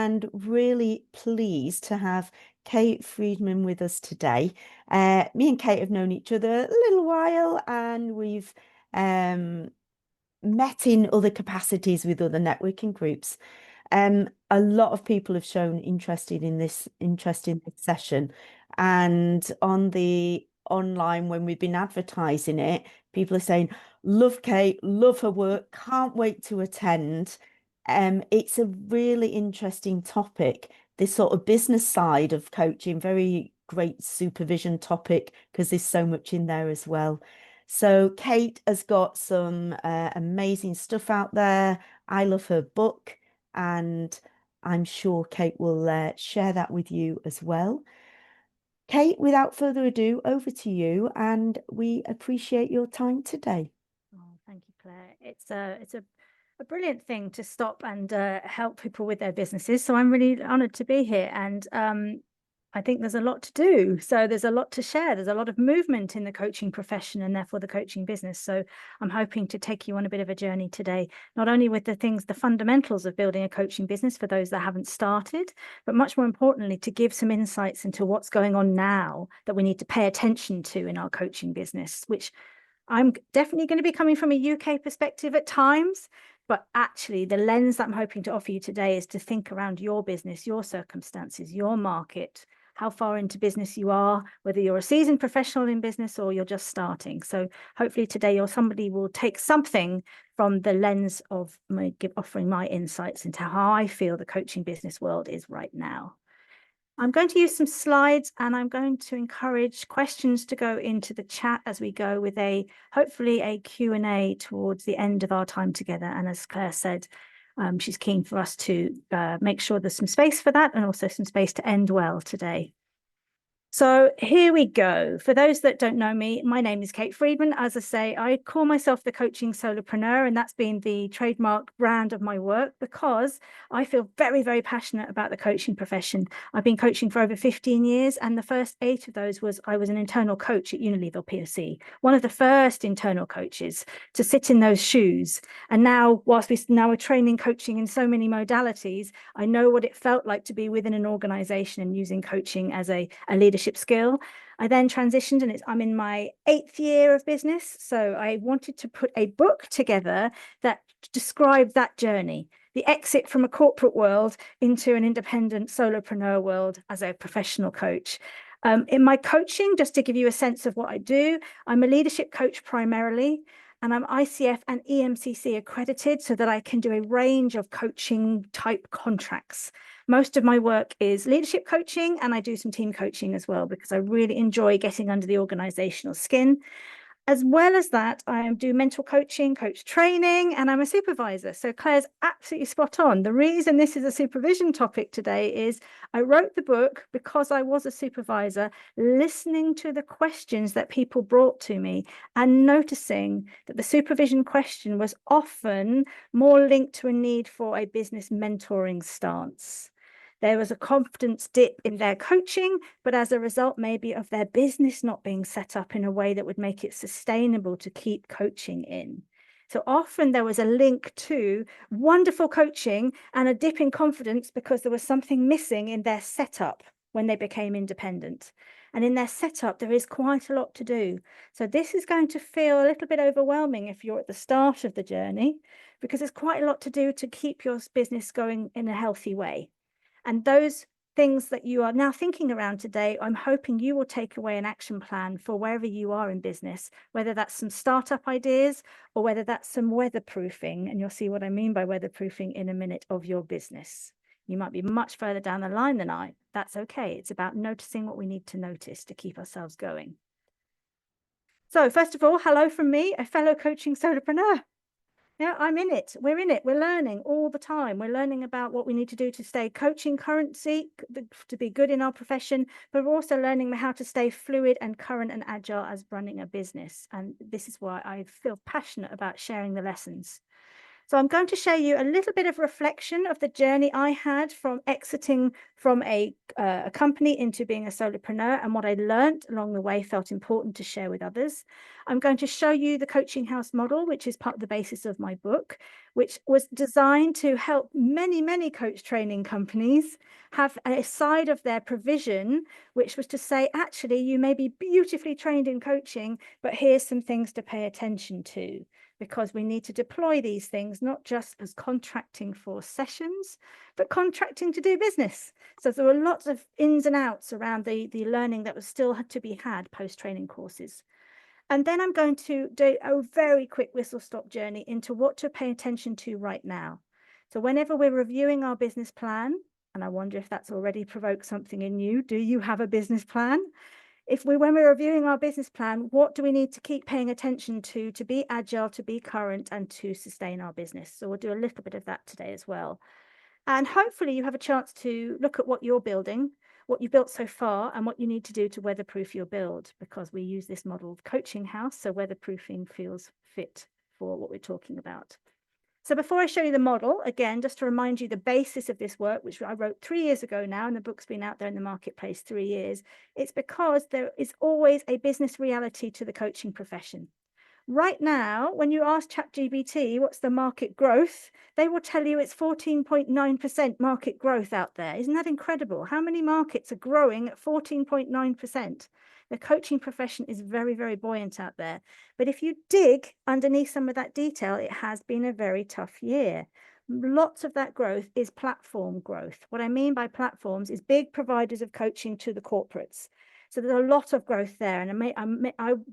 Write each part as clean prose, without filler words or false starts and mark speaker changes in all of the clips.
Speaker 1: and really pleased to have Kate Freedman with us today. Me and Kate have known each other a little while, and we've um, met in other capacities with other networking groups. A lot of people have shown interest in this session, and on the online when we've been advertising it, people are saying, "Love Kate, love her work, can't wait to attend." It's a really interesting topic, this sort of business side of coaching, very great supervision topic because there's so much in there as well. So Kate has got some amazing stuff out there. I love her book, and I'm sure Kate will share that with you as well. Kate, without further ado, over to you, and we appreciate your time today.
Speaker 2: Oh, thank you, Claire. It's a brilliant thing to stop and help people with their businesses. So I'm really honoured to be here, and I think there's a lot to do. So there's a lot to share. There's a lot of movement in the coaching profession and therefore the coaching business. So I'm hoping to take you on a bit of a journey today, not only with the fundamentals of building a coaching business for those that haven't started, but much more importantly, to give some insights into what's going on now that we need to pay attention to in our coaching business, which I'm definitely going to be coming from a UK perspective at times, but actually the lens that I'm hoping to offer you today is to think around your business, your circumstances, your market, how far into business you are, whether you're a seasoned professional in business or you're just starting. So hopefully today somebody will take something from the lens of offering my insights into how I feel the coaching business world is right now. I'm going to use some slides, and I'm going to encourage questions to go into the chat as we go, with hopefully a Q&A towards the end of our time together. And as Claire said, she's keen for us to make sure there's some space for that, and also some space to end well today. So here we go. For those that don't know me, my name is Kate Freedman. As I say, I call myself the coaching solopreneur, and that's been the trademark brand of my work because I feel very, very passionate about the coaching profession. I've been coaching for over 15 years, and the first 8 of those I was an internal coach at Unilever PLC, one of the first internal coaches to sit in those shoes. And now, whilst we're training coaching in so many modalities, I know what it felt like to be within an organization and using coaching as a leadership skill. I then transitioned, and I'm in my 8th year of business. So I wanted to put a book together that described that journey, the exit from a corporate world into an independent solopreneur world as a professional coach. In my coaching, just to give you a sense of what I do, I'm a leadership coach primarily, and I'm ICF and EMCC accredited so that I can do a range of coaching type contracts. Most of my work is leadership coaching, and I do some team coaching as well because I really enjoy getting under the organizational skin. As well as that, I do mental coaching, coach training, and I'm a supervisor. So Claire's absolutely spot on. The reason this is a supervision topic today is I wrote the book because I was a supervisor, listening to the questions that people brought to me and noticing that the supervision question was often more linked to a need for a business mentoring stance. There was a confidence dip in their coaching, but as a result, maybe of their business not being set up in a way that would make it sustainable to keep coaching in. So often there was a link to wonderful coaching and a dip in confidence because there was something missing in their setup when they became independent. And in their setup, there is quite a lot to do. So this is going to feel a little bit overwhelming if you're at the start of the journey, because there's quite a lot to do to keep your business going in a healthy way. And those things that you are now thinking around today, I'm hoping you will take away an action plan for wherever you are in business, whether that's some startup ideas or whether that's some weatherproofing. And you'll see what I mean by weatherproofing in a minute of your business. You might be much further down the line than I. That's okay. It's about noticing what we need to notice to keep ourselves going. So first of all, hello from me, a fellow coaching solopreneur. Yeah, I'm in it. We're in it. We're learning all the time. We're learning about what we need to do to stay coaching currency, to be good in our profession, but we're also learning how to stay fluid and current and agile as running a business. And this is why I feel passionate about sharing the lessons. So I'm going to show you a little bit of reflection of the journey I had from exiting from a company into being a solopreneur, and what I learned along the way felt important to share with others. I'm going to show you the coaching house model, which is part of the basis of my book, which was designed to help many, many coach training companies have a side of their provision, which was to say, actually, you may be beautifully trained in coaching, but here's some things to pay attention to, because we need to deploy these things, not just as contracting for sessions, but contracting to do business. So there were lots of ins and outs around the learning that was still had to be had post-training courses. And then I'm going to do a very quick whistle-stop journey into what to pay attention to right now. So whenever we're reviewing our business plan, and I wonder if that's already provoked something in you, do you have a business plan? When we're reviewing our business plan, what do we need to keep paying attention to be agile, to be current, and to sustain our business? So we'll do a little bit of that today as well. And hopefully you have a chance to look at what you're building, what you've built so far, and what you need to do to weatherproof your build, because we use this model of coaching house, so weatherproofing feels fit for what we're talking about. So before I show you the model, again, just to remind you the basis of this work, which I wrote 3 years ago now, and the book's been out there in the marketplace 3 years, it's because there is always a business reality to the coaching profession. Right now, when you ask ChatGPT what's the market growth, they will tell you it's 14.9% market growth out there. Isn't that incredible? How many markets are growing at 14.9%? The coaching profession is very, very buoyant out there. But if you dig underneath some of that detail, it has been a very tough year. Lots of that growth is platform growth. What I mean by platforms is big providers of coaching to the corporates. So there's a lot of growth there. And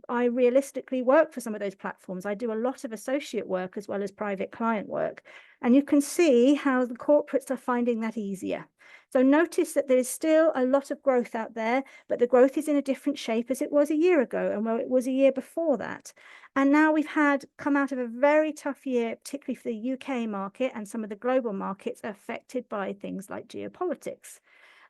Speaker 2: I realistically work for some of those platforms. I do a lot of associate work as well as private client work. And you can see how the corporates are finding that easier. So notice that there is still a lot of growth out there, but the growth is in a different shape as it was a year ago and well, it was a year before that. And now we've come out of a very tough year, particularly for the UK market, and some of the global markets affected by things like geopolitics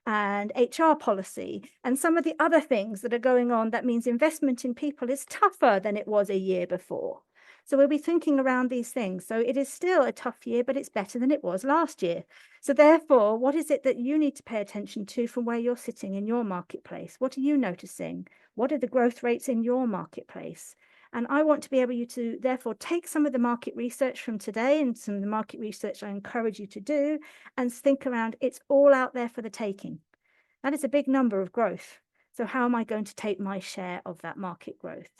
Speaker 2: and HR policy and some of the other things that are going on. That means investment in people is tougher than it was a year before. So we'll be thinking around these things. So it is still a tough year, but it's better than it was last year. So therefore, what is it that you need to pay attention to from where you're sitting in your marketplace? What are you noticing? What are the growth rates in your marketplace? And I want to be able to therefore take some of the market research from today and some of the market research I encourage you to do and think around, it's all out there for the taking. That is a big number of growth. So how am I going to take my share of that market growth?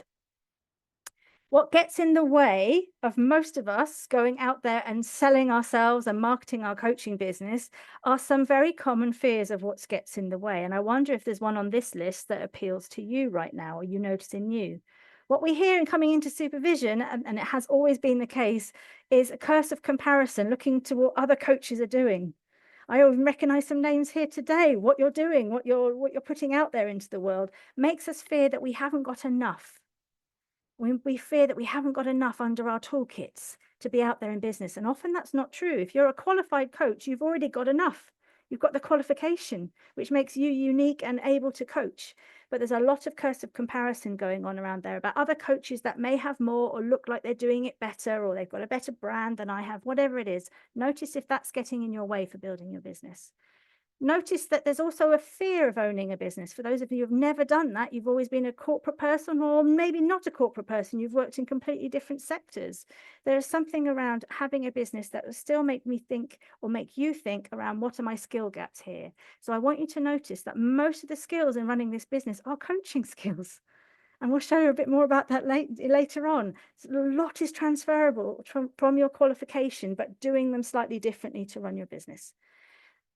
Speaker 2: What gets in the way of most of us going out there and selling ourselves and marketing our coaching business are some very common fears of what gets in the way. And I wonder if there's one on this list that appeals to you right now, or you notice in you. What we hear in coming into supervision, and it has always been the case, is a curse of comparison, looking to what other coaches are doing. I even recognize some names here today. What you're doing, what you're putting out there into the world makes us fear that we haven't got enough. We fear that we haven't got enough under our toolkits to be out there in business. And often that's not true. If you're a qualified coach, you've already got enough. You've got the qualification, which makes you unique and able to coach. But there's a lot of curse of comparison going on around there about other coaches that may have more or look like they're doing it better, or they've got a better brand than I have, whatever it is. Notice if that's getting in your way for building your business. Notice that there's also a fear of owning a business. For those of you who've never done that, you've always been a corporate person, or maybe not a corporate person, you've worked in completely different sectors. There is something around having a business that will still make me think, or make you think around, what are my skill gaps here? So I want you to notice that most of the skills in running this business are coaching skills. And we'll show you a bit more about that later on. So a lot is transferable from your qualification, but doing them slightly differently to run your business.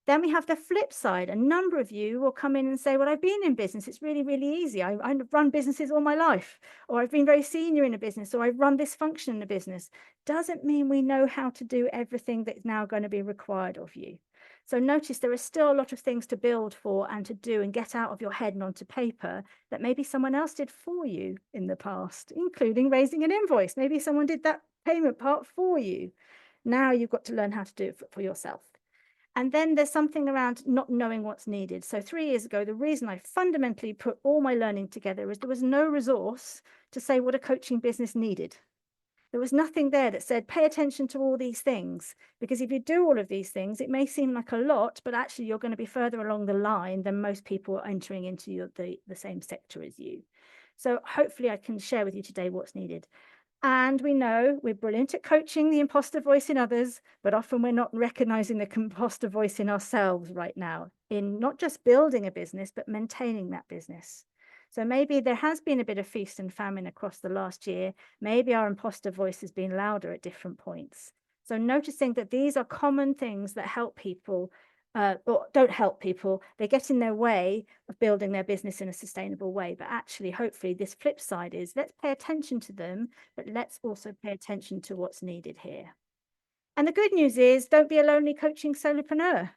Speaker 2: Then we have the flip side. A number of you will come in and say, well, I've been in business. It's really, really easy. I've run businesses all my life, or I've been very senior in a business, or I've run this function in a business. Doesn't mean we know how to do everything that's now going to be required of you. So notice there are still a lot of things to build for and to do and get out of your head and onto paper that maybe someone else did for you in the past, including raising an invoice. Maybe someone did that payment part for you. Now you've got to learn how to do it for yourself. And then there's something around not knowing what's needed. So 3 years ago, the reason I fundamentally put all my learning together is there was no resource to say what a coaching business needed. There was nothing there that said, pay attention to all these things, because if you do all of these things, it may seem like a lot, but actually you're going to be further along the line than most people entering into the same sector as you. So hopefully I can share with you today what's needed. And we know we're brilliant at coaching the imposter voice in others, but often we're not recognizing the imposter voice in ourselves right now, in not just building a business, but maintaining that business. So maybe there has been a bit of feast and famine across the last year. Maybe our imposter voice has been louder at different points. So noticing that these are common things that help people or don't help people, they get in their way of building their business in a sustainable way. But actually, hopefully, this flip side is let's pay attention to them, but let's also pay attention to what's needed here. And the good news is don't be a lonely coaching solopreneur.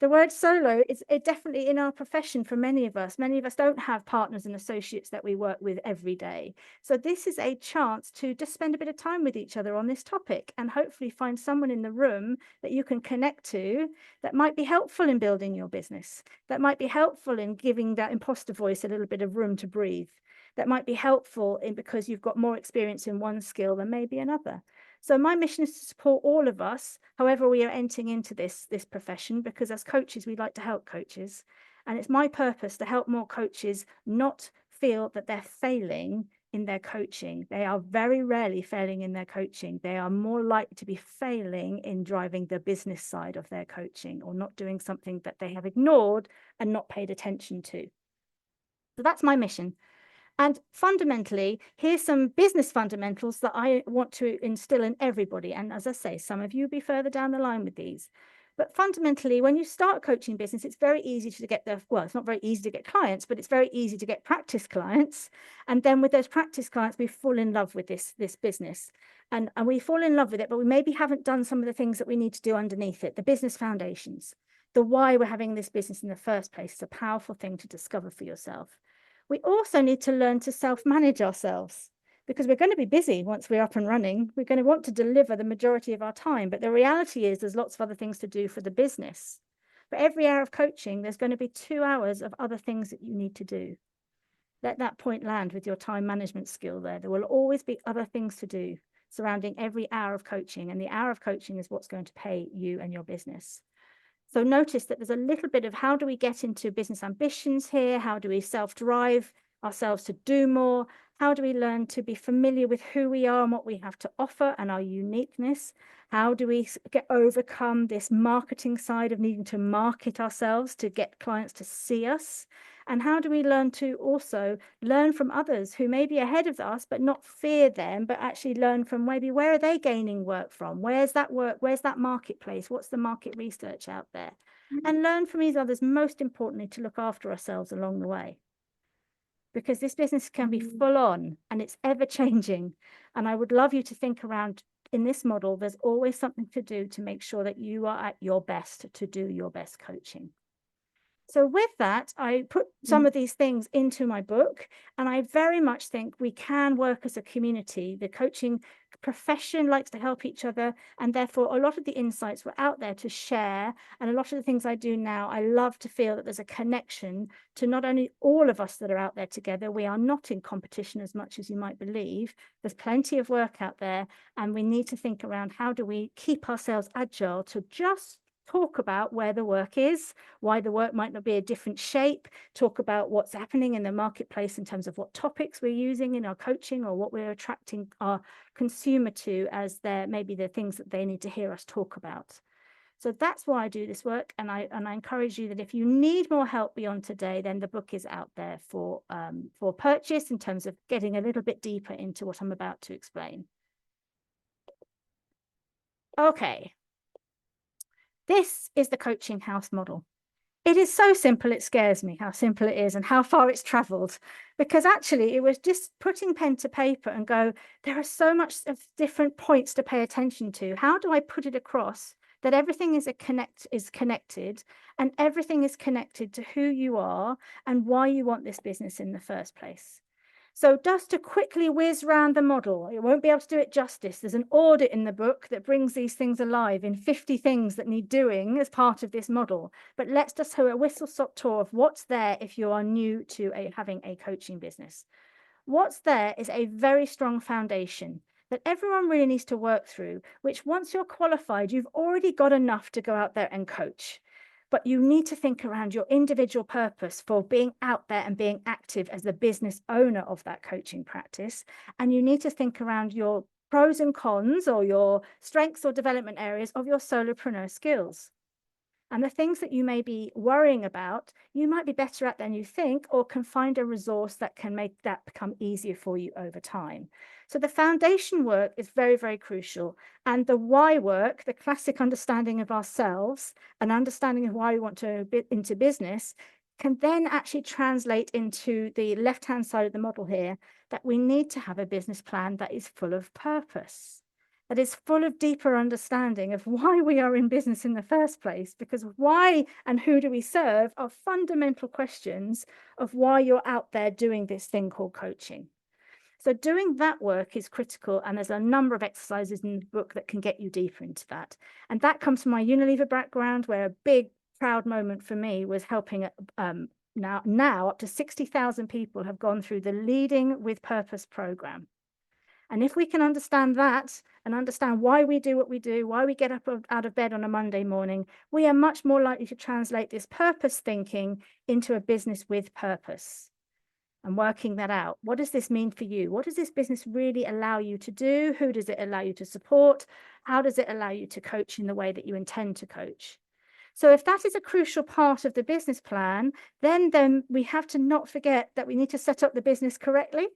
Speaker 2: The word solo is definitely in our profession for many of us. Many of us don't have partners and associates that we work with every day. So this is a chance to just spend a bit of time with each other on this topic and hopefully find someone in the room that you can connect to that might be helpful in building your business, that might be helpful in giving that imposter voice a little bit of room to breathe, that might be helpful in because you've got more experience in one skill than maybe another. So my mission is to support all of us, however we are entering into this profession, because as coaches, we like to help coaches. And it's my purpose to help more coaches not feel that they're failing in their coaching. They are very rarely failing in their coaching. They are more likely to be failing in driving the business side of their coaching or not doing something that they have ignored and not paid attention to. So that's my mission. And fundamentally, here's some business fundamentals that I want to instill in everybody. And as I say, some of you will be further down the line with these. But fundamentally, when you start a coaching business, it's very easy to get well, it's not very easy to get clients, but it's very easy to get practice clients. And then with those practice clients, we fall in love with this business. And we fall in love with it, but we maybe haven't done some of the things that we need to do underneath it, the business foundations, the why we're having this business in the first place. It's a powerful thing to discover for yourself. We also need to learn to self-manage ourselves because we're going to be busy once we're up and running. We're going to want to deliver the majority of our time. But the reality is there's lots of other things to do for the business. For every hour of coaching, there's going to be 2 hours of other things that you need to do. Let that point land with your time management skill there. There will always be other things to do surrounding every hour of coaching. And the hour of coaching is what's going to pay you and your business. So notice that there's a little bit of how do we get into business ambitions here? How do we self-drive ourselves to do more? How do we learn to be familiar with who we are and what we have to offer and our uniqueness? How do we overcome this marketing side of needing to market ourselves to get clients to see us? And how do we learn to also learn from others who may be ahead of us, but not fear them, but actually learn from maybe where are they gaining work from? Where's that work? Where's that marketplace? What's the market research out there? And learn from these others, most importantly, to look after ourselves along the way. Because this business can be full on and it's ever changing. And I would love you to think around in this model, there's always something to do to make sure that you are at your best to do your best coaching. So with that, I put some of these things into my book, and I very much think we can work as a community. The coaching profession likes to help each other, and therefore a lot of the insights were out there to share. And a lot of the things I do now, I love to feel that there's a connection to not only all of us that are out there together. We are not in competition as much as you might believe. There's plenty of work out there, and we need to think around how do we keep ourselves agile to just talk about where the work is, why the work might not be a different shape, talk about what's happening in the marketplace in terms of what topics we're using in our coaching or what we're attracting our consumer to as their maybe the things that they need to hear us talk about. So that's why I do this work, and I encourage you that if you need more help beyond today, then the book is out there for purchase in terms of getting a little bit deeper into what I'm about to explain. Okay. This is the coaching house model. It is so simple, it scares me how simple it is and how far it's traveled, because actually it was just putting pen to paper and go, there are so much of different points to pay attention to. How do I put it across that everything is connected and everything is connected to who you are and why you want this business in the first place? So just to quickly whiz around the model, it won't be able to do it justice. There's an audit in the book that brings these things alive in 50 things that need doing as part of this model. But let's just do a whistle-stop tour of what's there if you are new to having a coaching business. What's there is a very strong foundation. that everyone really needs to work through, which once you're qualified, you've already got enough to go out there and coach. But you need to think around your individual purpose for being out there and being active as the business owner of that coaching practice. And you need to think around your pros and cons, or your strengths or development areas of your solopreneur skills. And the things that you may be worrying about, you might be better at than you think, or can find a resource that can make that become easier for you over time. So the foundation work is very, very crucial. And the why work, the classic understanding of ourselves and understanding of why we want to be into business, can then actually translate into the left-hand side of the model here, that we need to have a business plan that is full of purpose, that is full of deeper understanding of why we are in business in the first place, because why and who do we serve are fundamental questions of why you're out there doing this thing called coaching. So doing that work is critical, and there's a number of exercises in the book that can get you deeper into that. And that comes from my Unilever background, where a big proud moment for me was helping now up to 60,000 people have gone through the Leading with Purpose program. And if we can understand that and understand why we do what we do, why we get up out of bed on a Monday morning, we are much more likely to translate this purpose thinking into a business with purpose and working that out. What does this mean for you? What does this business really allow you to do? Who does it allow you to support? How does it allow you to coach in the way that you intend to coach? So if that is a crucial part of the business plan, then we have to not forget that we need to set up the business correctly.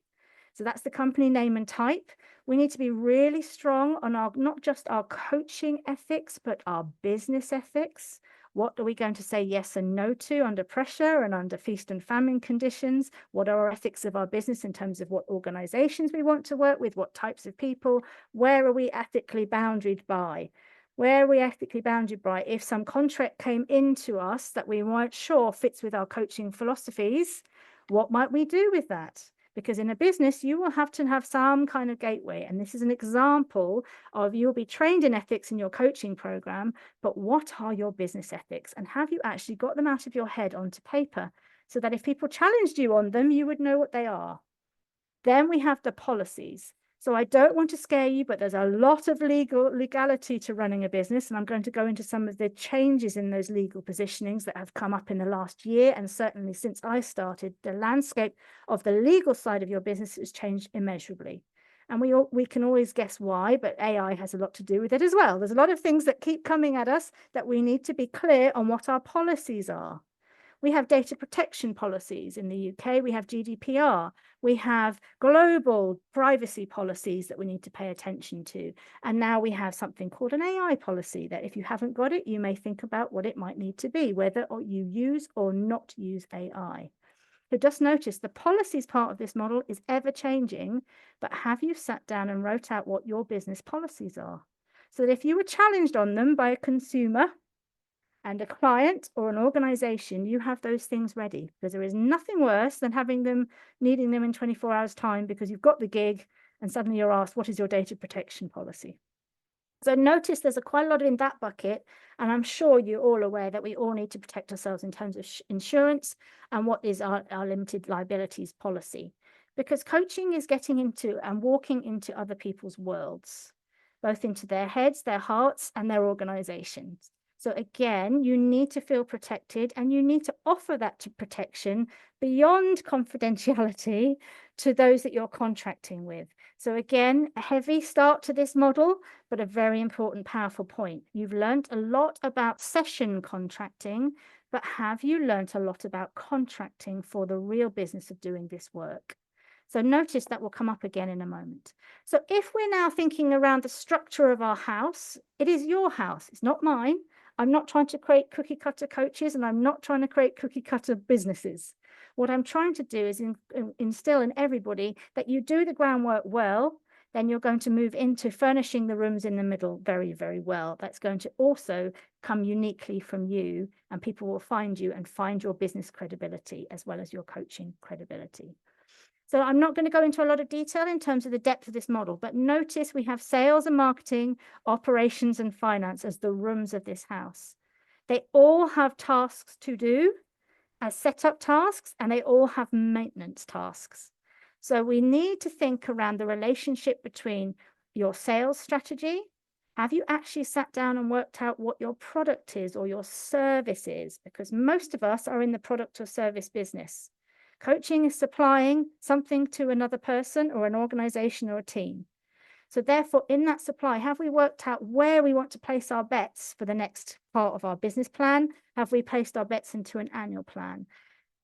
Speaker 2: So that's the company name and type. We need to be really strong on our, not just our coaching ethics, but our business ethics. What are we going to say yes and no to under pressure and under feast and famine conditions? What are our ethics of our business in terms of what organizations we want to work with, what types of people? Where are we ethically boundaried by? Where are we ethically bounded by? If some contract came into us that we weren't sure fits with our coaching philosophies, what might we do with that? Because in a business, you will have to have some kind of gateway. And this is an example of, you'll be trained in ethics in your coaching program, but what are your business ethics? And have you actually got them out of your head onto paper, so that if people challenged you on them, you would know what they are? Then we have the policies. So I don't want to scare you, but there's a lot of legality to running a business. And I'm going to go into some of the changes in those legal positionings that have come up in the last year. And certainly since I started, the landscape of the legal side of your business has changed immeasurably. And we can always guess why, but AI has a lot to do with it as well. There's a lot of things that keep coming at us that we need to be clear on what our policies are. We have data protection policies in the UK. We have GDPR. We have global privacy policies that we need to pay attention to. And now we have something called an AI policy that if you haven't got it, you may think about what it might need to be, whether or you use or not use AI. So just notice the policies part of this model is ever changing, but have you sat down and wrote out what your business policies are? So that if you were challenged on them by a consumer and a client or an organization, you have those things ready, because there is nothing worse than needing them in 24 hours time because you've got the gig and suddenly you're asked, what is your data protection policy? So notice there's quite a lot in that bucket, and I'm sure you're all aware that we all need to protect ourselves in terms of insurance and what is our limited liabilities policy, because coaching is getting into and walking into other people's worlds, both into their heads, their hearts, and their organizations. So again, you need to feel protected, and you need to offer that to protection beyond confidentiality to those that you're contracting with. So again, a heavy start to this model, but a very important, powerful point. You've learned a lot about session contracting, but have you learned a lot about contracting for the real business of doing this work? So notice that will come up again in a moment. So if we're now thinking around the structure of our house, it is your house, it's not mine. I'm not trying to create cookie cutter coaches, and I'm not trying to create cookie cutter businesses. What I'm trying to do is instill in everybody that you do the groundwork well, then you're going to move into furnishing the rooms in the middle very, very well. That's going to also come uniquely from you, and people will find you and find your business credibility as well as your coaching credibility. So I'm not going to go into a lot of detail in terms of the depth of this model, but notice we have sales and marketing, operations and finance as the rooms of this house. They all have tasks to do as setup tasks, and they all have maintenance tasks. So we need to think around the relationship between your sales strategy? Have you actually sat down and worked out what your product is or your service is? Because most of us are in the product or service business. Coaching is supplying something to another person or an organization or a team. So therefore, in that supply, have we worked out where we want to place our bets for the next part of our business plan? Have we placed our bets into an annual plan?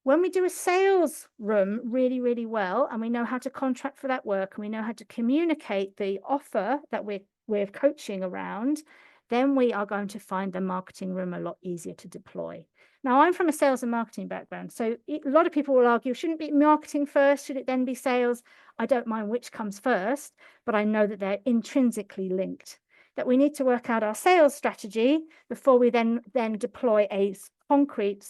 Speaker 2: When we do a sales room really, really well, and we know how to contract for that work, and we know how to communicate the offer that we're coaching around, then we are going to find the marketing room a lot easier to deploy. Now, I'm from a sales and marketing background, so a lot of people will argue, shouldn't it be marketing first? Should it then be sales? I don't mind which comes first, but I know that they're intrinsically linked, that we need to work out our sales strategy before we then deploy a concrete,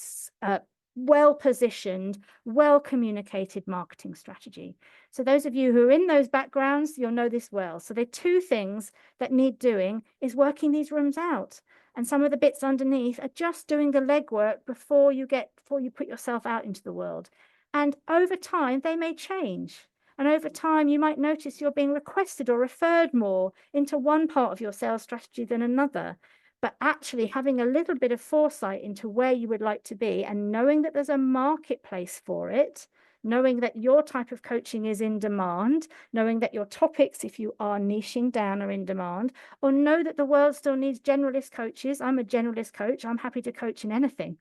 Speaker 2: well-positioned, well-communicated marketing strategy. So those of you who are in those backgrounds, you'll know this well. So there are two things that need doing is working these rooms out. And some of the bits underneath are just doing the legwork before you put yourself out into the world. And over time, they may change. And over time, you might notice you're being requested or referred more into one part of your sales strategy than another. But actually having a little bit of foresight into where you would like to be and knowing that there's a marketplace for it, knowing that your type of coaching is in demand, knowing that your topics, if you are niching down, are in demand, or know that the world still needs generalist coaches. I'm a generalist coach. I'm happy to coach in anything,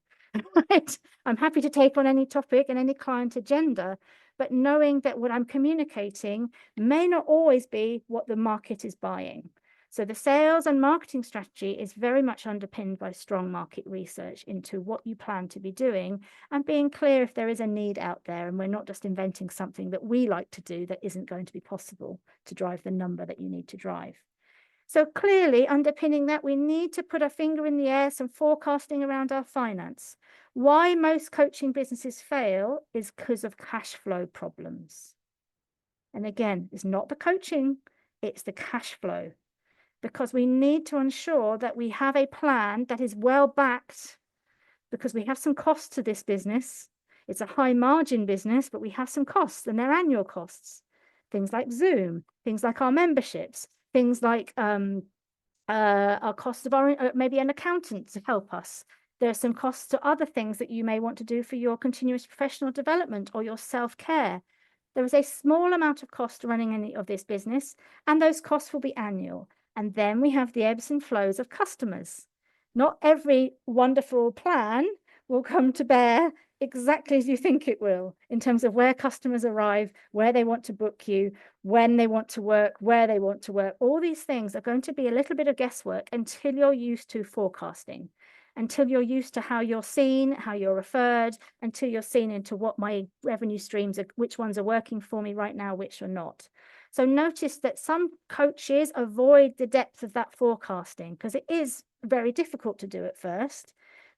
Speaker 2: right? I'm happy to take on any topic and any client agenda, but knowing that what I'm communicating may not always be what the market is buying. So the sales and marketing strategy is very much underpinned by strong market research into what you plan to be doing and being clear if there is a need out there and we're not just inventing something that we like to do that isn't going to be possible to drive the number that you need to drive. So clearly underpinning that, we need to put our finger in the air, some forecasting around our finance. Why most coaching businesses fail is because of cash flow problems. And again, it's not the coaching, it's the cash flow. Because we need to ensure that we have a plan that is well backed, because we have some costs to this business. It's a high margin business, but we have some costs and they're annual costs. Things like Zoom, things like our memberships, things like our cost of our maybe an accountant to help us. There are some costs to other things that you may want to do for your continuous professional development or your self-care. There is a small amount of cost running any of this business, and those costs will be annual. And then we have the ebbs and flows of customers. Not every wonderful plan will come to bear exactly as you think it will, in terms of where customers arrive, where they want to book you, when they want to work, where they want to work. All these things are going to be a little bit of guesswork until you're used to forecasting, until you're used to how you're seen, how you're referred, until you're seen into what my revenue streams are, which ones are working for me right now, which are not. So notice that some coaches avoid the depth of that forecasting because it is very difficult to do at first,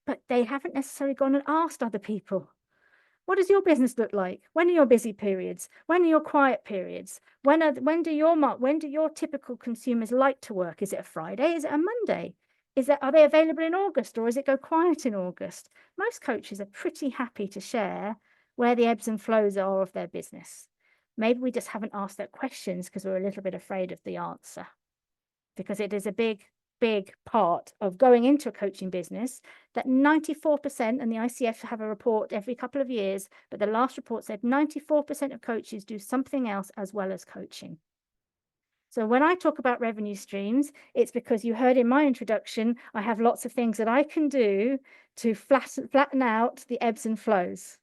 Speaker 2: but they haven't necessarily gone and asked other people. What does your business look like? When are your busy periods? When are your quiet periods? When do your typical consumers like to work? Is it a Friday? Is it a Monday? Are they available in August, or does it go quiet in August? Most coaches are pretty happy to share where the ebbs and flows are of their business. Maybe we just haven't asked that questions because we're a little bit afraid of the answer, because it is a big part of going into a coaching business that 94%, and the ICF have a report every couple of years, but the last report said 94% of coaches do something else as well as coaching. So when I talk about revenue streams, it's because you heard in my introduction, I have lots of things that I can do to flatten out the ebbs and flows.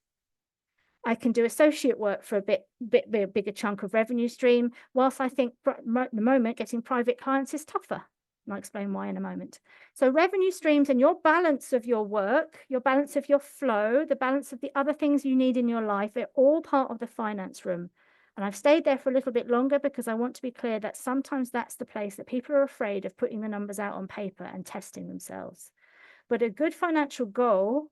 Speaker 2: I can do associate work for a bigger chunk of revenue stream, whilst I think at the moment getting private clients is tougher. And I'll explain why in a moment. So revenue streams and your balance of your work, your balance of your flow, the balance of the other things you need in your life, are all part of the finance room. And I've stayed there for a little bit longer because I want to be clear that sometimes that's the place that people are afraid of putting the numbers out on paper and testing themselves. But a good financial goal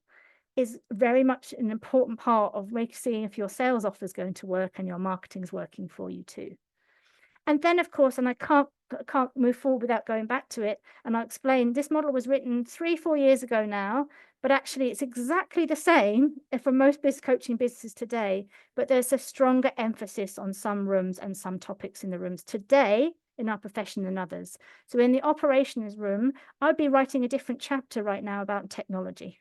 Speaker 2: is very much an important part of seeing if your sales offer is going to work and your marketing is working for you too. And then, of course, and I can't move forward without going back to it, and I'll explain, this model was written 3-4 years ago now, but actually it's exactly the same for most business coaching businesses today, but there's a stronger emphasis on some rooms and some topics in the rooms today in our profession than others. So in the operations room, I'd be writing a different chapter right now about technology,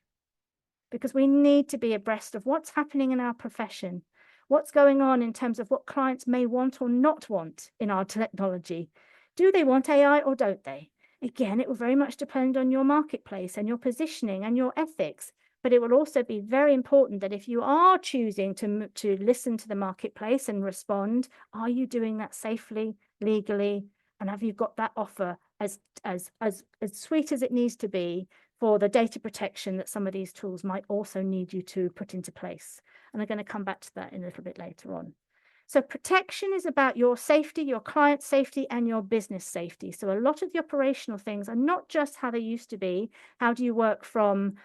Speaker 2: because we need to be abreast of what's happening in our profession, what's going on in terms of what clients may want or not want in our technology. Do they want AI or don't they? Again, it will very much depend on your marketplace and your positioning and your ethics. But it will also be very important that if you are choosing to listen to the marketplace and respond, are you doing that safely, legally, and have you got that offer as sweet as it needs to be for the data protection that some of these tools might also need you to put into place? And I'm going to come back to that in a little bit later on. So protection is about your safety, your client safety, and your business safety. So a lot of the operational things are not just how they used to be. How do you work from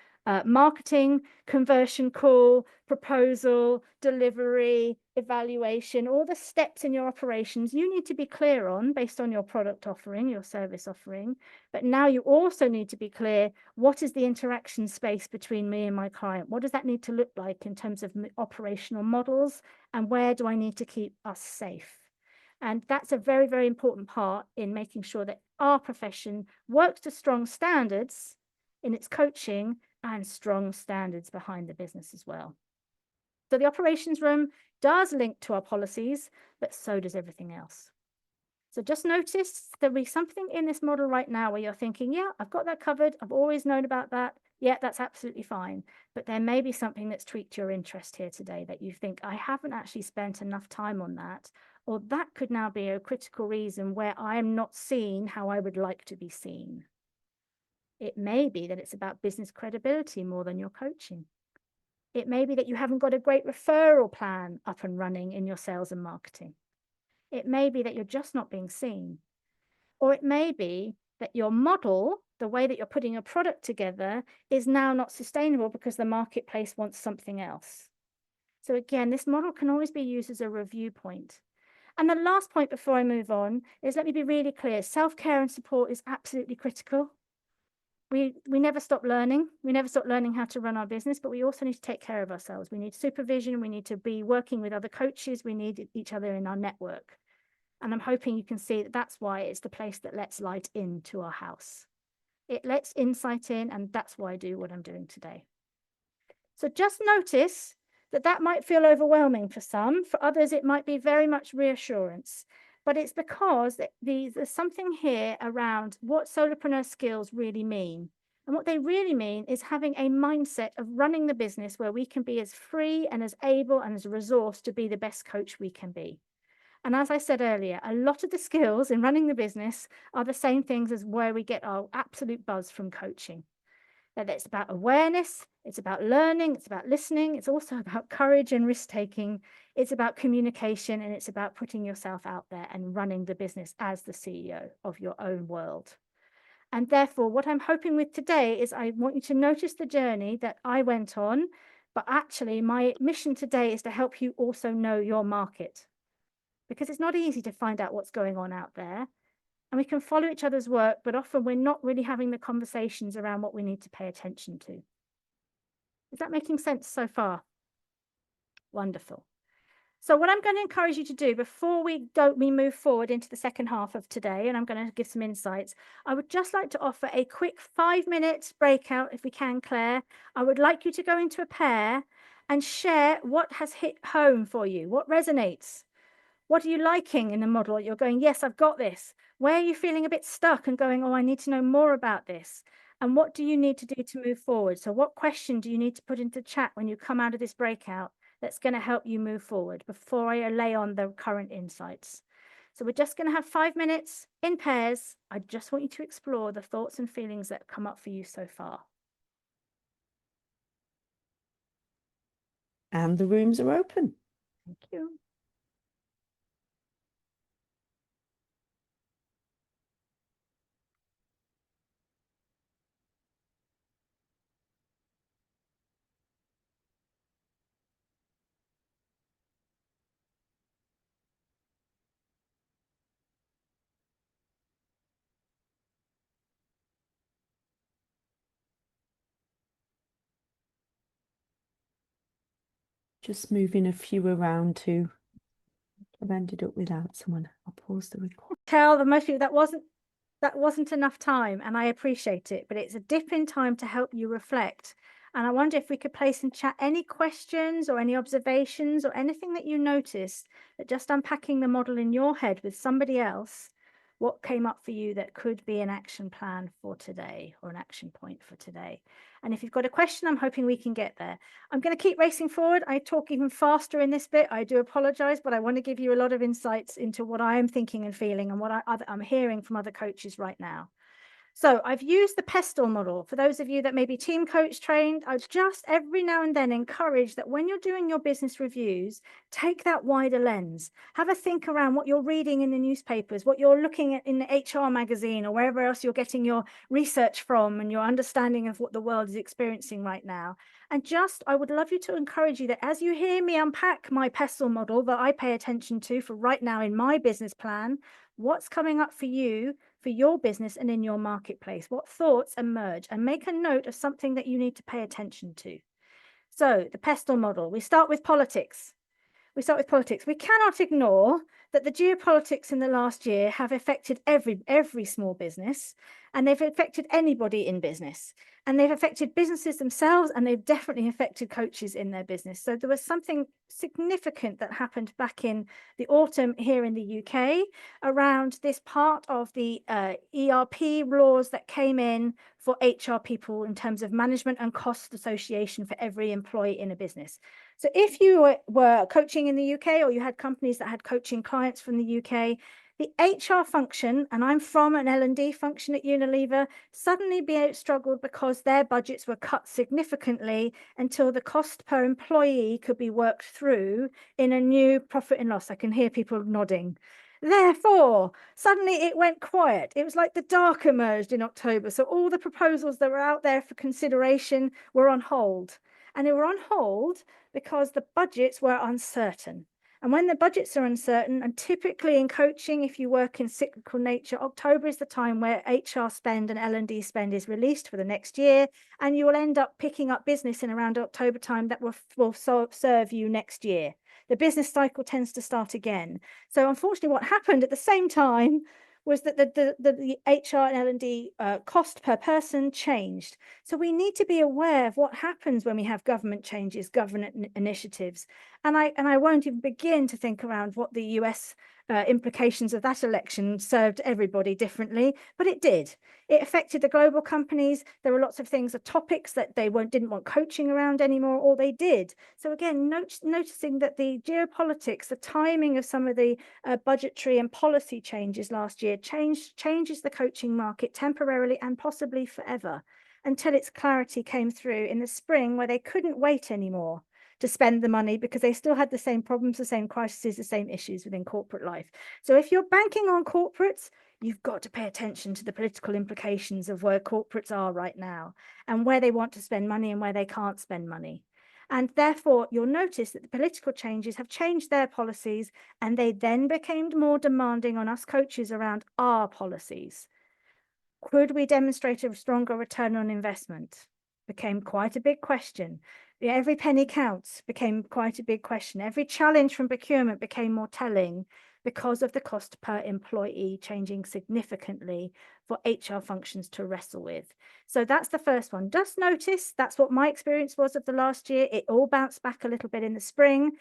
Speaker 2: marketing, conversion call, proposal, delivery, evaluation, all the steps in your operations you need to be clear on based on your product offering, your service offering. But now you also need to be clear, what is the interaction space between me and my client? What does that need to look like in terms of operational models? And where do I need to keep us safe? And that's a very, very important part in making sure that our profession works to strong standards in its coaching and strong standards behind the business as well. So the operations room does link to our policies, but so does everything else. So just notice there'll be something in this model right now where you're thinking, yeah, I've got that covered. I've always known about that. Yeah, that's absolutely fine. But there may be something that's tweaked your interest here today that you think, I haven't actually spent enough time on that. Or that could now be a critical reason where I am not seen how I would like to be seen. It may be that it's about business credibility more than your coaching. It may be that you haven't got a great referral plan up and running in your sales and marketing. It may be that you're just not being seen. Or it may be that your model, the way that you're putting your product together, is now not sustainable because the marketplace wants something else. So again, this model can always be used as a review point. And the last point before I move on is, let me be really clear, self-care and support is absolutely critical. We never stop learning. We never stop learning how to run our business, but we also need to take care of ourselves. We need supervision. We need to be working with other coaches. We need each other in our network. And I'm hoping you can see that that's why it's the place that lets light into our house. It lets insight in, and that's why I do what I'm doing today. So just notice that that might feel overwhelming for some. For others, it might be very much reassurance. But it's because there's something here around what solopreneur skills really mean. And what they really mean is having a mindset of running the business where we can be as free and as able and as resourced to be the best coach we can be. And as I said earlier, a lot of the skills in running the business are the same things as where we get our absolute buzz from coaching. That it's about awareness, it's about learning, it's about listening, it's also about courage and risk-taking, it's about communication, and it's about putting yourself out there and running the business as the CEO of your own world. And therefore, what I'm hoping with today is I want you to notice the journey that I went on, but actually my mission today is to help you also know your market. Because it's not easy to find out what's going on out there. And we can follow each other's work, but often we're not really having the conversations around what we need to pay attention to. Is that making sense so far? Wonderful. So what I'm going to encourage you to do before we move forward into the second half of today, and I'm going to give some insights, I would just like to offer a quick 5-minute breakout, if we can, Claire. I would like you to go into a pair and share what has hit home for you, what resonates. What are you liking in the model? You're going, yes, I've got this. Where are you feeling a bit stuck and going, oh, I need to know more about this? And what do you need to do to move forward? So what question do you need to put into chat when you come out of this breakout that's going to help you move forward before I lay on the current insights? So we're just going to have 5 minutes in pairs. I just want you to explore the thoughts and feelings that have come up for you so far.
Speaker 1: And the rooms are open.
Speaker 2: Thank you.
Speaker 1: Just moving a few around to I've ended up without someone. I'll pause the recording.
Speaker 2: Tell the most people that wasn't enough time, and I appreciate it, but it's a dip in time to help you reflect. And I wonder if we could place in chat any questions or any observations or anything that you noticed, that just unpacking the model in your head with somebody else, what came up for you that could be an action plan for today or an action point for today. And if you've got a question, I'm hoping we can get there. I'm going to keep racing forward. I talk even faster in this bit. I do apologize, but I want to give you a lot of insights into what I am thinking and feeling and what I'm hearing from other coaches right now. So I've used the PESTLE model. For those of you that may be team coach trained, I just every now and then encourage that when you're doing your business reviews, take that wider lens. Have a think around what you're reading in the newspapers, what you're looking at in the HR magazine or wherever else you're getting your research from and your understanding of what the world is experiencing right now. And just, I would love you to encourage you that as you hear me unpack my PESTLE model that I pay attention to for right now in my business plan, what's coming up for you, for your business and in your marketplace? What thoughts emerge? And make a note of something that you need to pay attention to. So the PESTLE model, we start with politics. We cannot ignore that the geopolitics in the last year have affected every small business, and they've affected anybody in business, and they've affected businesses themselves, and they've definitely affected coaches in their business. So there was something significant that happened back in the autumn here in the UK around this part of the ERP laws that came in for HR people in terms of management and cost association for every employee in a business. So if you were coaching in the UK or you had companies that had coaching clients from the UK, the HR function, and I'm from an L&D function at Unilever, suddenly struggled because their budgets were cut significantly until the cost per employee could be worked through in a new profit and loss. I can hear people nodding. Therefore, suddenly it went quiet. It was like the dark emerged in October. So all the proposals that were out there for consideration were on hold. And they were on hold because the budgets were uncertain. And when the budgets are uncertain, and typically in coaching, if you work in cyclical nature, October is the time where HR spend and L&D spend is released for the next year. And you will end up picking up business in around October time that will serve you next year. The business cycle tends to start again. So unfortunately, what happened at the same time was that the HR and L&D cost per person changed. So we need to be aware of what happens when we have government changes, government initiatives. And I won't even begin to think around what the US implications of that election served everybody differently, but it did. It affected the global companies. There were lots of things, topics that they didn't want coaching around anymore, or they did. So again, noticing that the geopolitics, the timing of some of the budgetary and policy changes last year changes the coaching market temporarily and possibly forever, until its clarity came through in the spring, where they couldn't wait anymore to spend the money because they still had the same problems, the same crises, the same issues within corporate life. So if you're banking on corporates, you've got to pay attention to the political implications of where corporates are right now and where they want to spend money and where they can't spend money. And therefore, you'll notice that the political changes have changed their policies, and they then became more demanding on us coaches around our policies. Could we demonstrate a stronger return on investment? Became quite a big question. Every penny counts became quite a big question. Every challenge from procurement became more telling because of the cost per employee changing significantly for HR functions to wrestle with. So that's the first one. Just notice that's what my experience was of the last year. It all bounced back a little bit in the spring.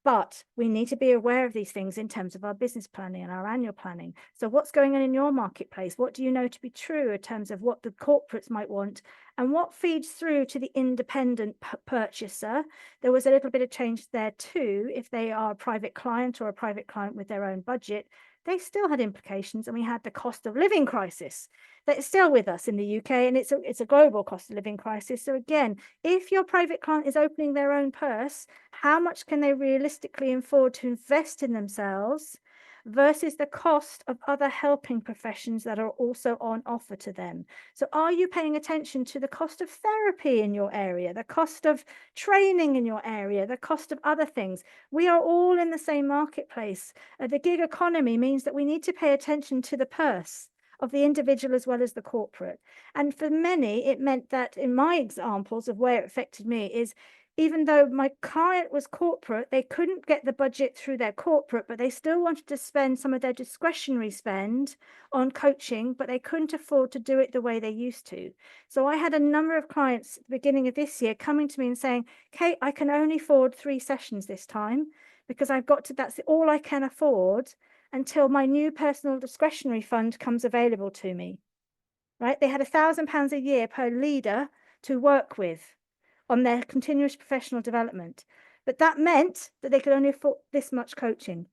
Speaker 2: But we need to be aware of these things in terms of our business planning and our annual planning. So what's going on in your marketplace? What do you know to be true in terms of what the corporates might want, and what feeds through to the independent purchaser? There was a little bit of change there too. If they are a private client or a private client with their own budget, they still had implications, and we had the cost of living crisis that is still with us in the UK, and it's a global cost of living crisis. So again, if your private client is opening their own purse, how much can they realistically afford to invest in themselves versus the cost of other helping professions that are also on offer to them? So are you paying attention to the cost of therapy in your area, the cost of training in your area, the cost of other things? We are all in the same marketplace. The gig economy means that we need to pay attention to the purse of the individual as well as the corporate. And for many, it meant that in my examples of where it affected me is even though my client was corporate, they couldn't get the budget through their corporate, but they still wanted to spend some of their discretionary spend on coaching, but they couldn't afford to do it the way they used to. So I had a number of clients at the beginning of this year coming to me and saying, Kate, I can only afford 3 sessions this time because I've got to, that's all I can afford until my new personal discretionary fund comes available to me, right? They had £1,000 a year per leader to work with on their continuous professional development. But that meant that they could only afford this much coaching.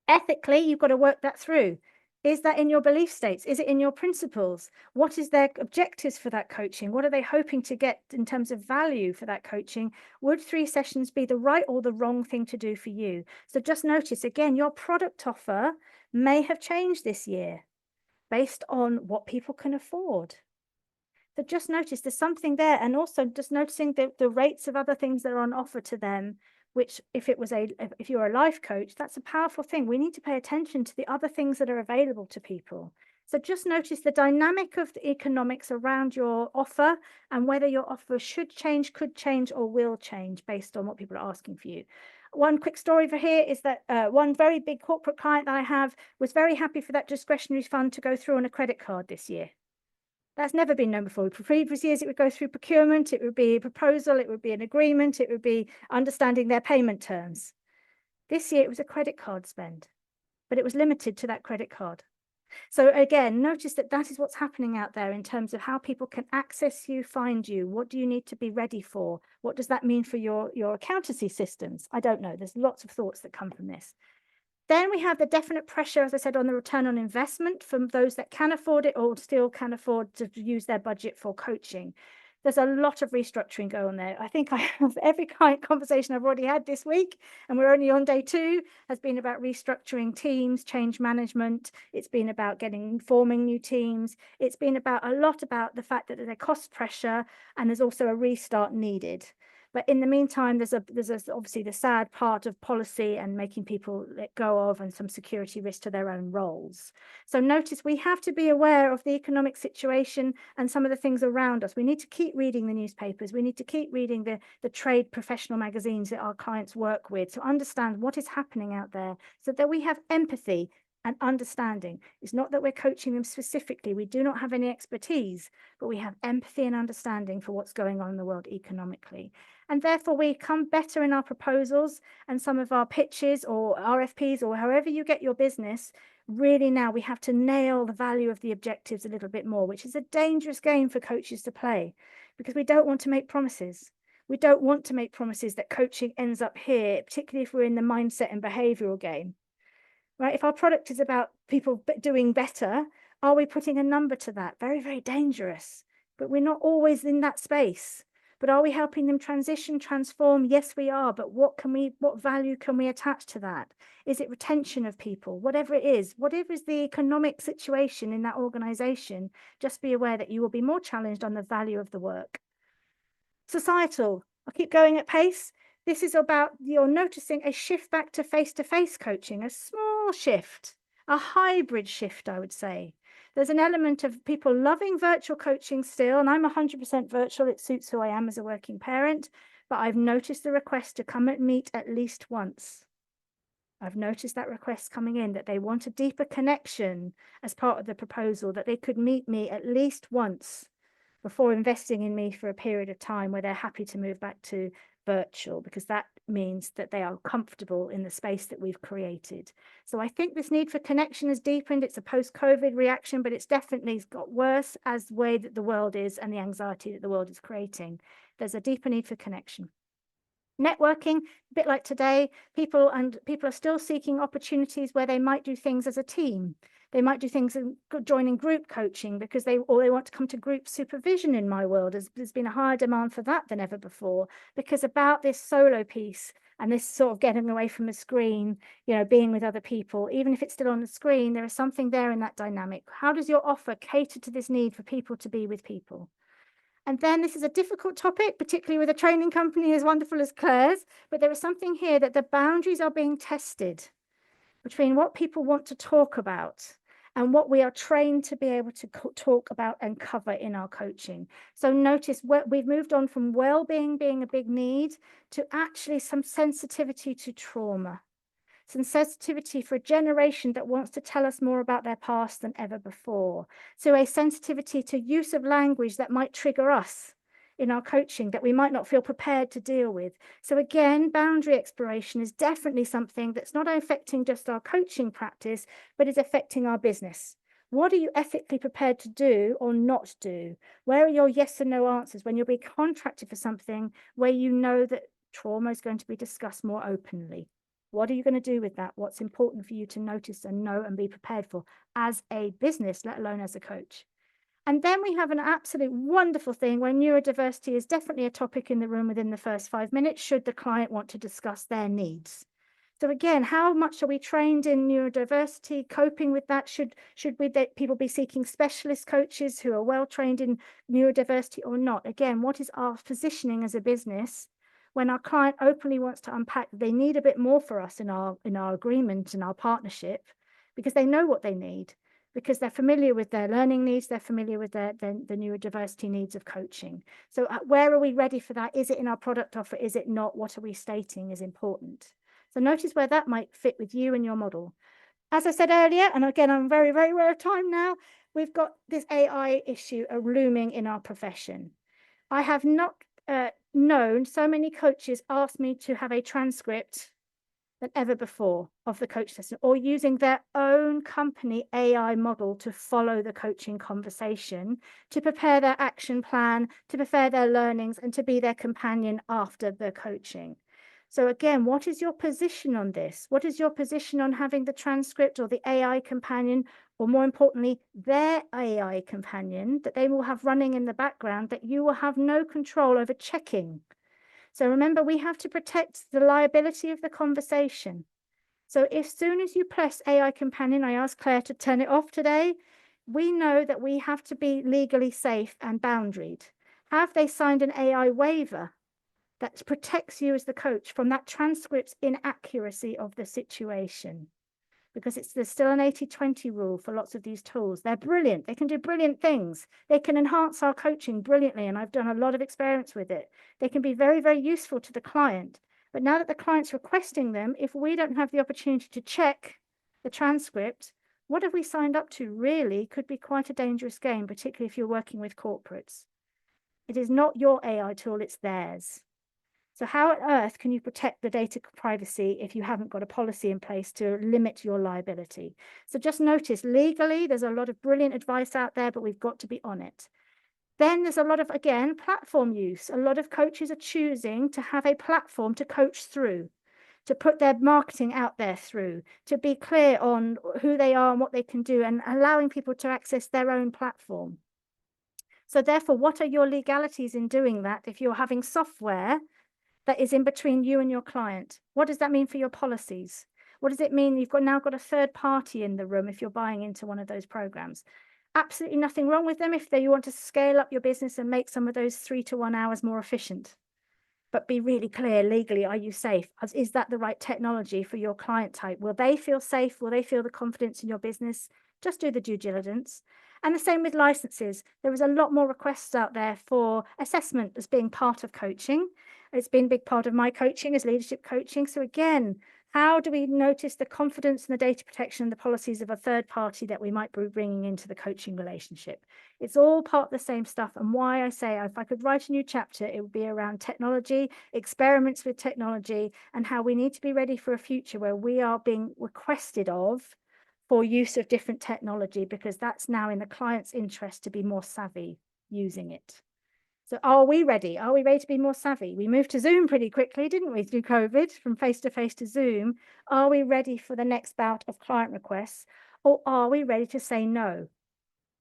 Speaker 2: Ethically, you've got to work that through. Is that in your belief states? Is it in your principles? What is their objectives for that coaching? What are they hoping to get in terms of value for that coaching? Would 3 sessions be the right or the wrong thing to do for you? So just notice, again, your product offer may have changed this year based on what people can afford. So just notice there's something there, and also just noticing the rates of other things that are on offer to them, which if you're a life coach, that's a powerful thing. We need to pay attention to the other things that are available to people. So just notice the dynamic of the economics around your offer and whether your offer should change, could change, or will change based on what people are asking for you. One quick story for here is that one very big corporate client that I have was very happy for that discretionary fund to go through on a credit card this year. That's never been known before. For previous years, it would go through procurement, it would be a proposal, it would be an agreement, it would be understanding their payment terms. This year, it was a credit card spend, but it was limited to that credit card. So again, notice that that is what's happening out there in terms of how people can access you, find you. What do you need to be ready for? What does that mean for your accountancy systems? I don't know. There's lots of thoughts that come from this. Then we have the definite pressure, as I said, on the return on investment from those that can afford it or still can afford to use their budget for coaching. There's a lot of restructuring going on there. I think I have every client conversation I've already had this week, and we're only on day 2, has been about restructuring teams, change management. It's been about forming new teams. It's been about a lot about the fact that there's a cost pressure and there's also a restart needed. But in the meantime, there's obviously the sad part of policy and making people let go of and some security risk to their own roles. So notice we have to be aware of the economic situation and some of the things around us. We need to keep reading the newspapers. We need to keep reading the trade professional magazines that our clients work with to understand what is happening out there so that we have empathy and understanding. It's not that we're coaching them specifically. We do not have any expertise, but we have empathy and understanding for what's going on in the world economically. And therefore, we come better in our proposals and some of our pitches or RFPs or however you get your business. Really now we have to nail the value of the objectives a little bit more, which is a dangerous game for coaches to play because we don't want to make promises. We don't want to make promises that coaching ends up here, particularly if we're in the mindset and behavioral game. Right? If our product is about people doing better, are we putting a number to that? Very, very dangerous. But we're not always in that space. But are we helping them transition, transform? Yes, we are. But what value can we attach to that? Is it retention of people? Whatever it is, whatever is the economic situation in that organization, just be aware that you will be more challenged on the value of the work. Societal, I'll keep going at pace. This is about you're noticing a shift back to face-to-face coaching, a small shift, a hybrid shift, I would say. There's an element of people loving virtual coaching still, and I'm 100% virtual. It suits who I am as a working parent, but I've noticed the request to come and meet at least once. I've noticed that request coming in, that they want a deeper connection as part of the proposal, that they could meet me at least once before investing in me for a period of time where they're happy to move back to virtual, because that means that they are comfortable in the space that we've created. So I think this need for connection has deepened. It's a post-COVID reaction, but it's definitely got worse as the way that the world is and the anxiety that the world is creating. There's a deeper need for connection. Networking, a bit like today, people are still seeking opportunities where they might do things as a team. They might do things in joining group coaching because they want to come to group supervision. In my world, there's been a higher demand for that than ever before, because about this solo piece and this sort of getting away from the screen, being with other people, even if it's still on the screen, there is something there in that dynamic. How does your offer cater to this need for people to be with people? And then this is a difficult topic, particularly with a training company as wonderful as Claire's, but there is something here that the boundaries are being tested between what people want to talk about and what we are trained to be able to talk about and cover in our coaching. So notice we've moved on from well-being being a big need to actually some sensitivity to trauma, some sensitivity for a generation that wants to tell us more about their past than ever before. So a sensitivity to use of language that might trigger us in our coaching that we might not feel prepared to deal with. So again, boundary exploration is definitely something that's not affecting just our coaching practice, but is affecting our business. What are you ethically prepared to do or not do? Where are your yes and no answers when you'll be contracted for something where you know that trauma is going to be discussed more openly? What are you going to do with that? What's important for you to notice and know and be prepared for as a business, let alone as a coach? And then we have an absolute wonderful thing where neurodiversity is definitely a topic in the room within the first 5 minutes, should the client want to discuss their needs. So again, how much are we trained in neurodiversity, coping with that? Should people be seeking specialist coaches who are well trained in neurodiversity or not? Again, what is our positioning as a business when our client openly wants to unpack they need a bit more for us in our agreement and our partnership, because they know what they need, because they're familiar with their learning needs, they're familiar with the neurodiversity needs of coaching. So where are we ready for that? Is it in our product offer? Is it not? What are we stating is important? So notice where that might fit with you and your model. As I said earlier, and again, I'm very, very aware of time now, we've got this AI issue looming in our profession. I have not known so many coaches ask me to have a transcript than ever before of the coach session, or using their own company AI model to follow the coaching conversation, to prepare their action plan, to prepare their learnings, and to be their companion after the coaching. So again, what is your position on this? What is your position on having the transcript or the AI companion, or more importantly, their AI companion that they will have running in the background that you will have no control over checking? So remember, we have to protect the liability of the conversation. So as soon as you press AI companion, I asked Claire to turn it off today, we know that we have to be legally safe and boundaried. Have they signed an AI waiver that protects you as the coach from that transcript's inaccuracy of the situation? Because there's still an 80-20 rule for lots of these tools. They're brilliant. They can do brilliant things. They can enhance our coaching brilliantly, and I've done a lot of experience with it. They can be very, very useful to the client. But now that the client's requesting them, if we don't have the opportunity to check the transcript, what have we signed up to really could be quite a dangerous game, particularly if you're working with corporates. It is not your AI tool, it's theirs. So how on earth can you protect the data privacy if you haven't got a policy in place to limit your liability? So just notice, legally, there's a lot of brilliant advice out there, but we've got to be on it. Then there's a lot of, again, platform use. A lot of coaches are choosing to have a platform to coach through, to put their marketing out there through, to be clear on who they are and what they can do, and allowing people to access their own platform. So therefore, what are your legalities in doing that if you're having software that is in between you and your client? What does that mean for your policies? What does it mean you've now got a third party in the room if you're buying into one of those programs? Absolutely nothing wrong with them if you want to scale up your business and make some of those 3 to 1 hours more efficient. But be really clear legally, are you safe? Is that the right technology for your client type? Will they feel safe? Will they feel the confidence in your business? Just do the due diligence. And the same with licenses. There is a lot more requests out there for assessment as being part of coaching. It's been a big part of my coaching as leadership coaching. So again, how do we notice the confidence and the data protection and the policies of a third party that we might be bringing into the coaching relationship? It's all part of the same stuff. And why I say if I could write a new chapter, it would be around technology, experiments with technology, and how we need to be ready for a future where we are being requested of for use of different technology, because that's now in the client's interest to be more savvy using it. So are we ready? Are we ready to be more savvy? We moved to Zoom pretty quickly, didn't we, through COVID, from face-to-face to Zoom. Are we ready for the next bout of client requests, or are we ready to say no?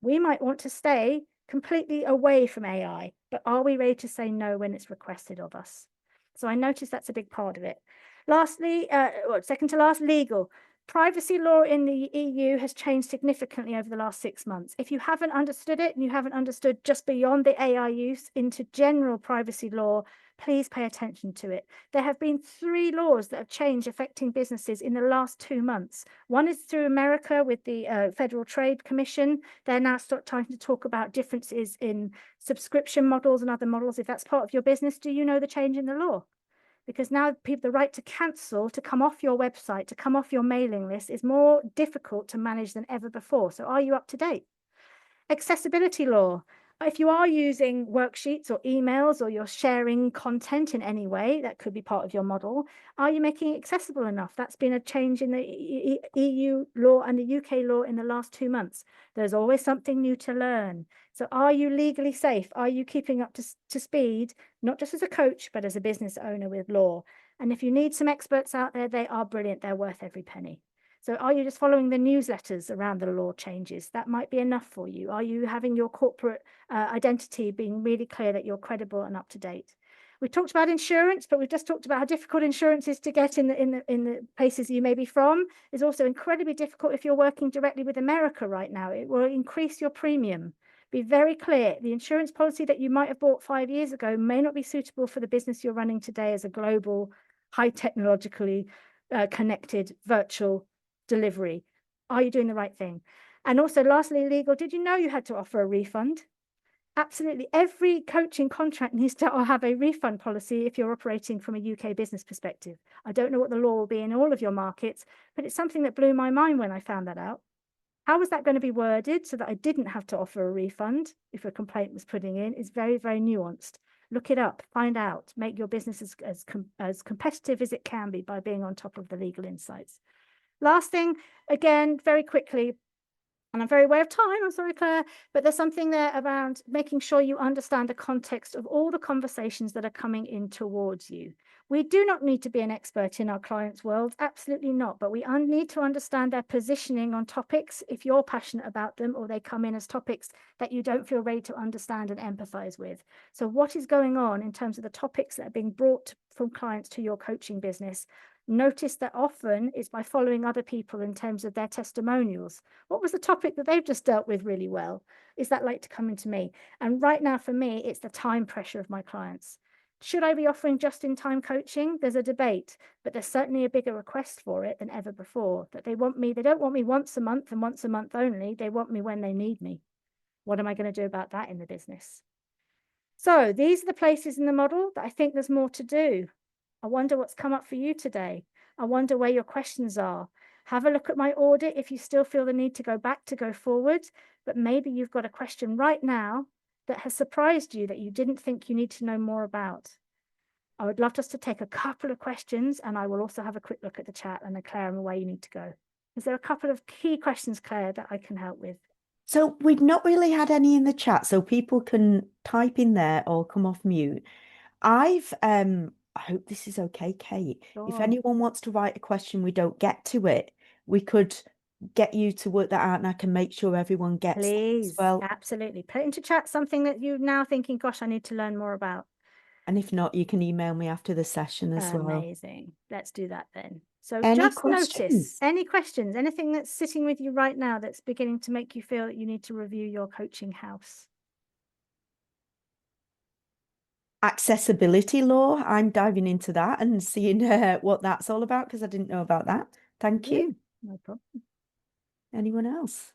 Speaker 2: We might want to stay completely away from AI, but are we ready to say no when it's requested of us? So I noticed that's a big part of it. Lastly, second to last, legal. Privacy law in the EU has changed significantly over the last 6 months. If you haven't understood it and you haven't understood just beyond the AI use into general privacy law, please pay attention to it. There have been 3 laws that have changed affecting businesses in the last 2 months. One is through America with the Federal Trade Commission. They're now starting to talk about differences in subscription models and other models. If that's part of your business, do you know the change in the law? Because now people, the right to cancel, to come off your website, to come off your mailing list is more difficult to manage than ever before. So are you up to date? Accessibility law. If you are using worksheets or emails, or you're sharing content in any way, that could be part of your model. Are you making it accessible enough? That's been a change in the EU law and the UK law in the last 2 months. There's always something new to learn. So are you legally safe? Are you keeping up to speed, not just as a coach, but as a business owner with law? And if you need some experts out there, they are brilliant. They're worth every penny. So are you just following the newsletters around the law changes? That might be enough for you. Are you having your corporate identity being really clear that you're credible and up to date? We talked about insurance, but we've just talked about how difficult insurance is to get in the places you may be from. It's also incredibly difficult if you're working directly with America right now. It will increase your premium. Be very clear. The insurance policy that you might have bought 5 years ago may not be suitable for the business you're running today as a global, high technologically connected virtual delivery. Are you doing the right thing? And also, lastly, legal, did you know you had to offer a refund? Absolutely. Every coaching contract needs to have a refund policy if you're operating from a UK business perspective. I don't know what the law will be in all of your markets, but it's something that blew my mind when I found that out. How was that going to be worded so that I didn't have to offer a refund if a complaint was putting in? Is very, very nuanced. Look it up, find out, make your business as competitive as it can be by being on top of the legal insights. Last thing, again, very quickly, and I'm very aware of time, I'm sorry, Claire, but there's something there around making sure you understand the context of all the conversations that are coming in towards you. We do not need to be an expert in our clients' world, absolutely not, but we need to understand their positioning on topics if you're passionate about them, or they come in as topics that you don't feel ready to understand and empathize with. So what is going on in terms of the topics that are being brought from clients to your coaching business? Notice that often it's by following other people in terms of their testimonials. What was the topic that they've just dealt with really well? Is that like to come into me? And right now for me, it's the time pressure of my clients. Should I be offering just-in-time coaching? There's a debate, but there's certainly a bigger request for it than ever before. That they don't want me once a month and once a month only. They want me when they need me. What am I going to do about that in the business? So these are the places in the model that I think there's more to do. I wonder what's come up for you today. I wonder where your questions are. Have a look at my audit if you still feel the need to go back to go forward, but maybe you've got a question right now that has surprised you that you didn't think you need to know more about. I would love us to take a couple of questions, and I will also have a quick look at the chat and then Claire and where you need to go. Is there a couple of key questions, Claire, that I can help with?
Speaker 1: So we've not really had any in the chat, so people can type in there or come off mute. I hope this is okay, Kate. If
Speaker 2: Sure.
Speaker 1: anyone wants to write a question, we don't get to it, we could get you to work that out and I can make sure everyone gets that as
Speaker 2: Please,
Speaker 1: well.
Speaker 2: absolutely. Put into chat something that you're now thinking, gosh, I need to learn more about.
Speaker 1: And if not, you can email me after the session as well.
Speaker 2: Amazing. Let's do that then. So
Speaker 1: Any
Speaker 2: just notice
Speaker 1: questions?
Speaker 2: any questions, anything that's sitting with you right now that's beginning to make you feel that you need to review your coaching house.
Speaker 1: Accessibility law, I'm diving into that and seeing what that's all about because I didn't know about that. Thank
Speaker 2: Yeah,
Speaker 1: you.
Speaker 2: no problem.
Speaker 1: Anyone else?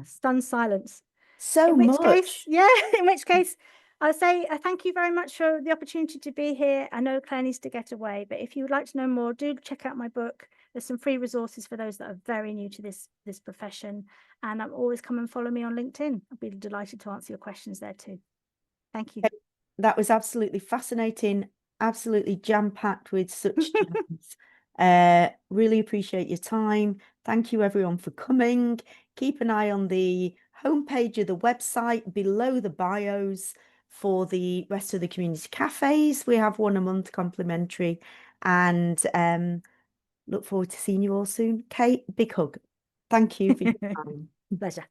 Speaker 2: Stunned silence.
Speaker 1: So
Speaker 2: In which case,
Speaker 1: much.
Speaker 2: yeah, in which case, I'll say thank you very much for the opportunity to be here. I know Claire needs to get away, but if you would like to know more, do check out my book. There's some free resources for those that are very new to this profession. And always come and follow me on LinkedIn. I'll be delighted to answer your questions there too. Thank you.
Speaker 1: That was absolutely fascinating, absolutely jam-packed with such gems. Really appreciate your time. Thank you everyone for coming. Keep an eye on the homepage of the website below the bios for the rest of the community cafes. We have one a month complimentary and look forward to seeing you all soon. Kate, big hug. Thank you for your time.
Speaker 2: Pleasure.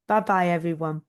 Speaker 1: Bye bye, everyone.